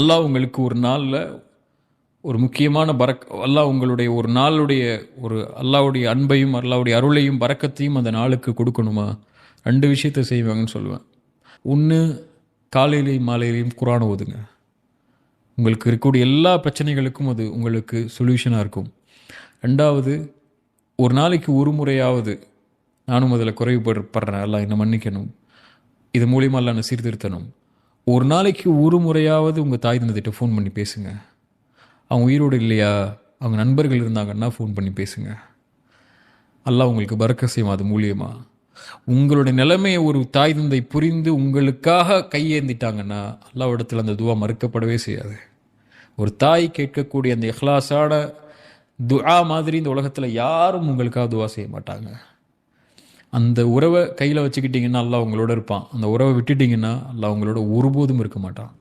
அல்லாஹ் உங்களுக்கு ஒரு நாளில் ஒரு முக்கியமான அல்லாஹ் உங்களுடைய ஒரு நாளுடைய ஒரு அல்லாஹ்வுடைய அன்பையும் அல்லாஹ்வுடைய அருளையும் பரக்கத்தையும் அந்த நாளுக்கு கொடுக்கணுமா, 2 விஷயத்தை செய்வாங்கன்னு சொல்லுவேன். ஒன்று, காலையிலையும் மாலையிலையும் குர்ஆன் ஓதுங்க. உங்களுக்கு இருக்கக்கூடிய எல்லா பிரச்சனைகளுக்கும் அது உங்களுக்கு சொல்யூஷனாக இருக்கும். 2வது, ஒரு நாளைக்கு ஒரு முறையாவது, நானும் அதில் குறைபடுறேன், அல்லாஹ் என்னை மன்னிக்கணும், இது மூலியமா அல்லாஹ் என்னை சீர்திருத்தணும். ஒரு நாளைக்கு ஒரு முறையாவது உங்கள் தாய் தந்தைகிட்ட ஃபோன் பண்ணி பேசுங்க. அவங்க உயிரோடு இல்லையா, அவங்க நண்பர்கள் இருந்தாங்கன்னா ஃபோன் பண்ணி பேசுங்க. அல்லாஹ் உங்களுக்கு பரக்கத் செய்வான் அது மூலியமா. உங்களுடைய நிலைமையை ஒரு தாய் தந்தை புரிந்து உங்களுக்காக கையேந்திட்டாங்கன்னா அல்லாஹ்விடத்தில் அந்த துவா மறுக்கப்படவே செய்யாது. ஒரு தாய் கேட்கக்கூடிய அந்த இஹ்லாஸான துஆ மாதிரி இந்த உலகத்தில் யாரும் உங்களுக்காக துவா செய்ய மாட்டாங்க. அந்த உறவை கையில் வச்சுக்கிட்டிங்கன்னா அல்லாஹ் உங்களோட இருப்பான். அந்த உறவை விட்டுட்டிங்கன்னா அல்லாஹ் உங்களோட ஒருபோதும் இருக்க மாட்டான்.